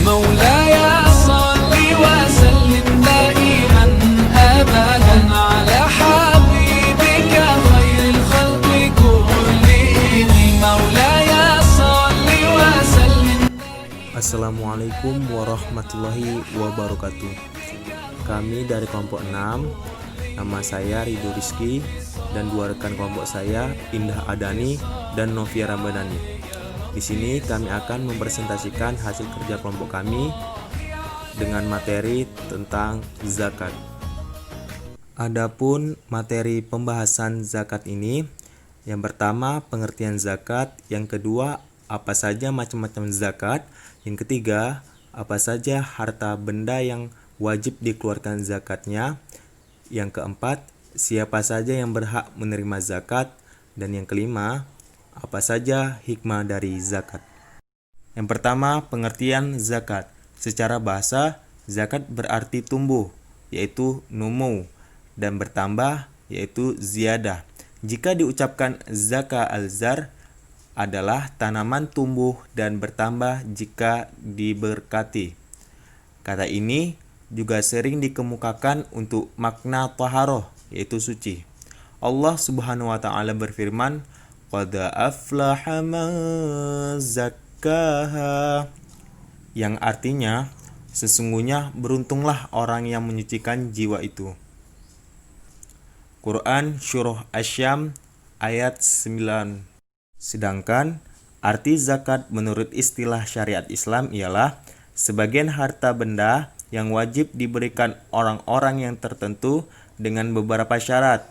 مولاي صل وسلم دائما أبدا على حبيبك خير الخلق كلهم مولاي صل وسلم. Assalamualaikum warahmatullahi wabarakatuh. Kami dari kelompok 6, nama saya Ridho Rizky dan dua rekan kelompok saya Indah Adani dan Novia Ramadhani. Di sini kami akan mempresentasikan hasil kerja kelompok kami dengan materi tentang zakat. Adapun materi pembahasan zakat ini, yang pertama pengertian zakat, yang kedua apa saja macam-macam zakat, yang ketiga apa saja harta benda yang wajib dikeluarkan zakatnya, yang keempat siapa saja yang berhak menerima zakat, dan yang kelima apa saja hikmah dari zakat. Yang pertama, pengertian zakat. Secara bahasa, zakat berarti tumbuh, yaitu numu, dan bertambah, yaitu ziyadah. Jika diucapkan zaka al-zar, adalah tanaman tumbuh dan bertambah jika diberkati. Kata ini juga sering dikemukakan untuk makna taharoh, yaitu suci. Allah Subhanahu wa taala berfirman, "Qad aflaha man zakkaha", yang artinya sesungguhnya beruntunglah orang yang menyucikan jiwa itu. Quran Surah Asy-Syam ayat 9. Sedangkan arti zakat menurut istilah syariat Islam ialah sebagian harta benda yang wajib diberikan orang-orang yang tertentu dengan beberapa syarat,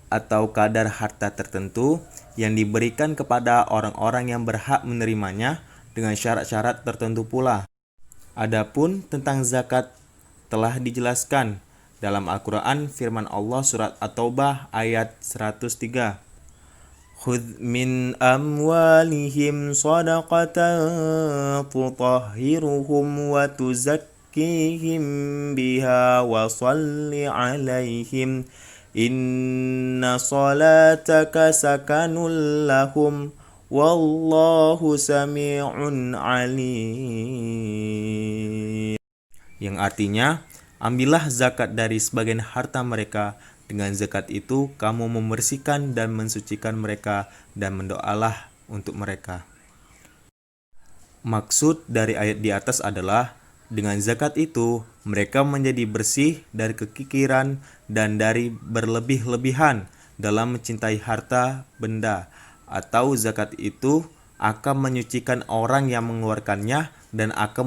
atau kadar harta tertentu yang diberikan kepada orang-orang yang berhak menerimanya dengan syarat-syarat tertentu pula. Adapun tentang zakat telah dijelaskan dalam Al-Quran, firman Allah surat At-Taubah ayat 103. Khudh min amwalihim sadaqatan tutahhiruhum wa tuzakkihim biha wa salli alaihim inna salataka sakanul lahum wallahu sami'un alim. Yang artinya, ambillah zakat dari sebagian harta mereka. Dengan zakat itu kamu membersihkan dan mensucikan mereka, dan mendoalah untuk mereka. Maksud dari ayat di atas adalah dengan zakat itu mereka menjadi bersih dari kekikiran dan dari berlebih-lebihan dalam mencintai harta benda, atau zakat itu akan menyucikan orang yang mengeluarkannya dan akan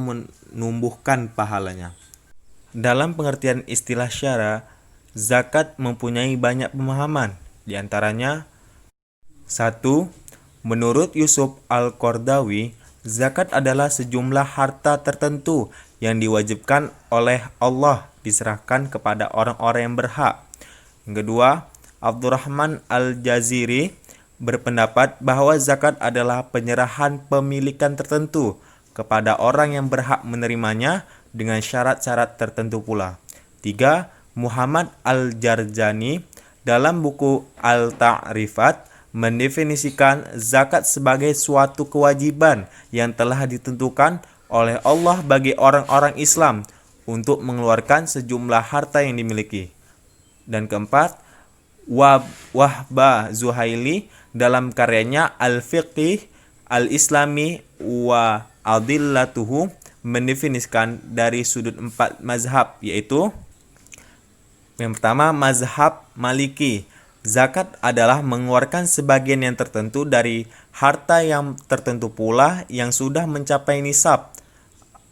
menumbuhkan pahalanya. Dalam pengertian istilah syara, zakat mempunyai banyak pemahaman. Di antaranya, 1. Menurut Yusuf Al-Qardawi, zakat adalah sejumlah harta tertentu yang diwajibkan oleh Allah diserahkan kepada orang-orang yang berhak. Yang kedua, Abdurrahman Al-Jaziri berpendapat bahwa zakat adalah penyerahan pemilikan tertentu kepada orang yang berhak menerimanya dengan syarat-syarat tertentu pula. 3. Muhammad Al-Jarjani dalam buku Al-Ta'rifat mendefinisikan zakat sebagai suatu kewajiban yang telah ditentukan oleh Allah bagi orang-orang Islam untuk mengeluarkan sejumlah harta yang dimiliki. Dan keempat, Wahbah Zuhaili dalam karyanya Al-Fiqh Al-Islami wa Adillatuhu mendefinisikan dari sudut 4 mazhab, yaitu yang pertama, mazhab Maliki. Zakat adalah mengeluarkan sebagian yang tertentu dari harta yang tertentu pula yang sudah mencapai nisab,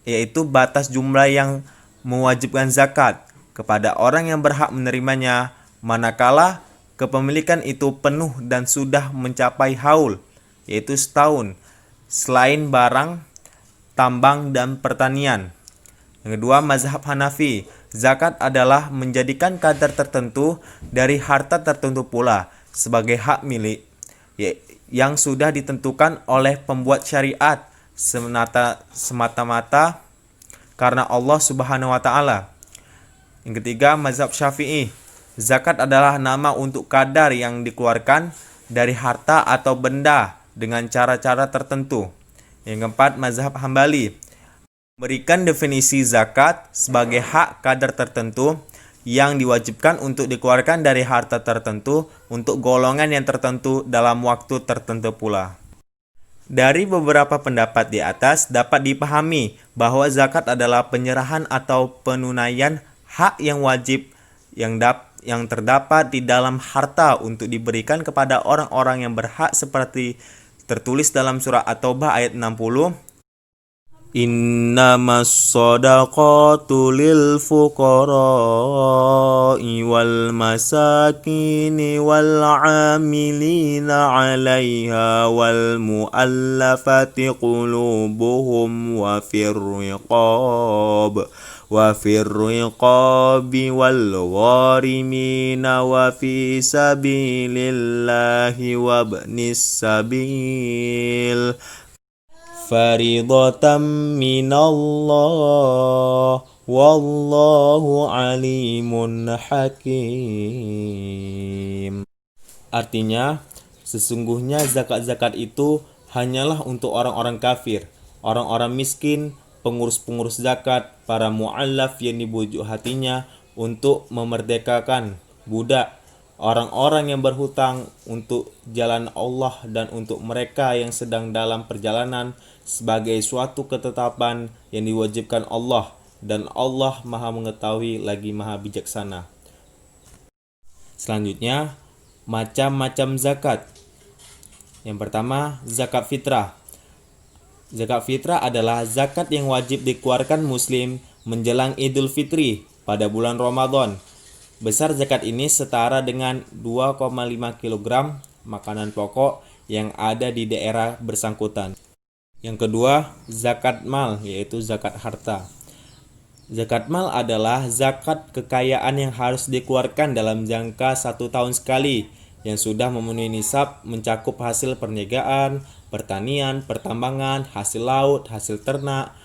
yaitu batas jumlah yang mewajibkan zakat kepada orang yang berhak menerimanya, manakala kepemilikan itu penuh dan sudah mencapai haul, yaitu setahun, selain barang, tambang, dan pertanian. Yang kedua, mazhab Hanafi. Zakat adalah menjadikan kadar tertentu dari harta tertentu pula sebagai hak milik yang sudah ditentukan oleh pembuat syariat semata-mata karena Allah Subhanahu wa taala. Yang ketiga, mazhab Syafi'i. Zakat adalah nama untuk kadar yang dikeluarkan dari harta atau benda dengan cara-cara tertentu. Yang keempat, mazhab Hambali. Berikan definisi zakat sebagai hak kadar tertentu yang diwajibkan untuk dikeluarkan dari harta tertentu untuk golongan yang tertentu dalam waktu tertentu pula. Dari beberapa pendapat di atas dapat dipahami bahwa zakat adalah penyerahan atau penunaian hak yang wajib yang terdapat di dalam harta untuk diberikan kepada orang-orang yang berhak seperti tertulis dalam surah At-Taubah ayat 60. Innamas shadaqatu lil fuqara'i wal masakini wal 'amilina 'alaiha wal mu'allafati qulubuhum wa fir riqabi wal gharimina wa fi sabilillahi wa ibnis sabil faridatan minallah wallahu alimun hakim. Artinya, sesungguhnya zakat-zakat itu hanyalah untuk orang-orang kafir, orang-orang miskin, pengurus-pengurus zakat, para mu'allaf yang dibujuk hatinya untuk memerdekakan budak, orang-orang yang berhutang untuk jalan Allah dan untuk mereka yang sedang dalam perjalanan sebagai suatu ketetapan yang diwajibkan Allah, dan Allah Maha mengetahui lagi Maha bijaksana. Selanjutnya, macam-macam zakat. Yang pertama, zakat fitrah. Zakat fitrah adalah zakat yang wajib dikeluarkan muslim menjelang Idul Fitri pada bulan Ramadan. Besar zakat ini setara dengan 2,5 kg makanan pokok yang ada di daerah bersangkutan. Yang kedua, zakat mal, yaitu zakat harta. Zakat mal adalah zakat kekayaan yang harus dikeluarkan dalam jangka 1 tahun sekali, yang sudah memenuhi nisab, mencakup hasil perniagaan, pertanian, pertambangan, hasil laut, hasil ternak,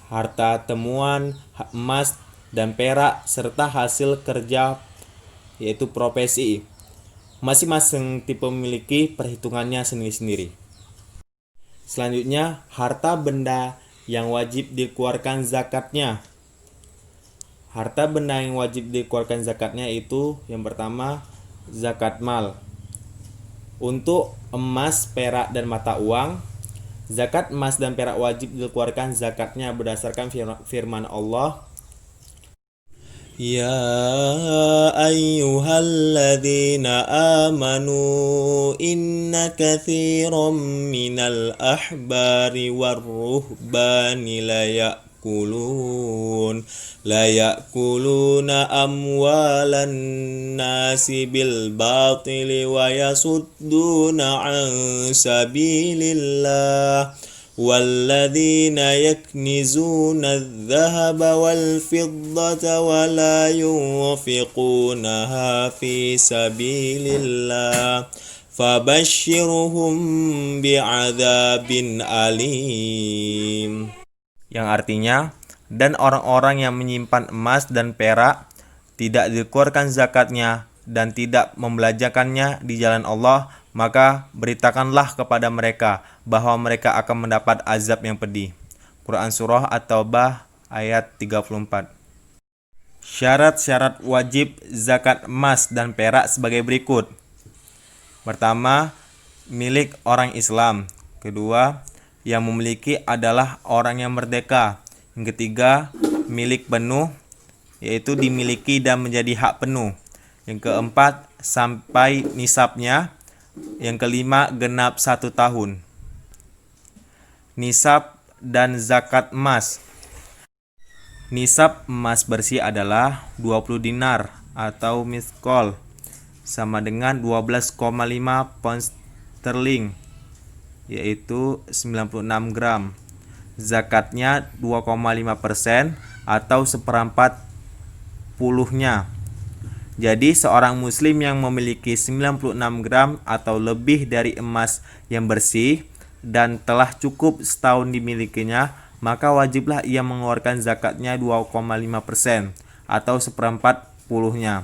harta temuan, emas dan perak, serta hasil kerja yaitu profesi. Masing-masing tipe memiliki perhitungannya sendiri-sendiri. Selanjutnya, harta benda yang wajib dikeluarkan zakatnya. Harta benda yang wajib dikeluarkan zakatnya itu yang pertama, zakat mal. Untuk emas, perak, dan mata uang, zakat emas dan perak wajib dikeluarkan zakatnya berdasarkan firman Allah, Ya ayyuhalladzina amanu inna katsiran minal ahbari warruhbani la ya'kuluna amwalan nasi bil batili wa yasudduna an sabilillah والذين يكنزون الذهب والفضة ولا ينفقونها في سبيل الله فبشرهم بعذاب أليم. Yang artinya, dan orang-orang yang menyimpan emas dan perak tidak dikeluarkan zakatnya dan tidak membelanjakannya di jalan Allah, maka beritakanlah kepada mereka bahwa mereka akan mendapat azab yang pedih. Quran Surah At-Taubah ayat 34. Syarat-syarat wajib zakat emas dan perak sebagai berikut. Pertama, milik orang Islam. Kedua, yang memiliki adalah orang yang merdeka. Yang ketiga, milik penuh, yaitu dimiliki dan menjadi hak penuh. Yang keempat, sampai nisabnya. Yang kelima, genap 1 tahun. Nisab dan zakat emas. Nisab emas bersih adalah 20 dinar atau miskol, sama dengan 12,5 pound sterling, yaitu 96 gram. Zakatnya 2,5% atau 1/4 puluhnya. Jadi seorang muslim yang memiliki 96 gram atau lebih dari emas yang bersih dan telah cukup setahun dimilikinya, maka wajiblah ia mengeluarkan zakatnya 2,5% atau 1/4 puluhnya.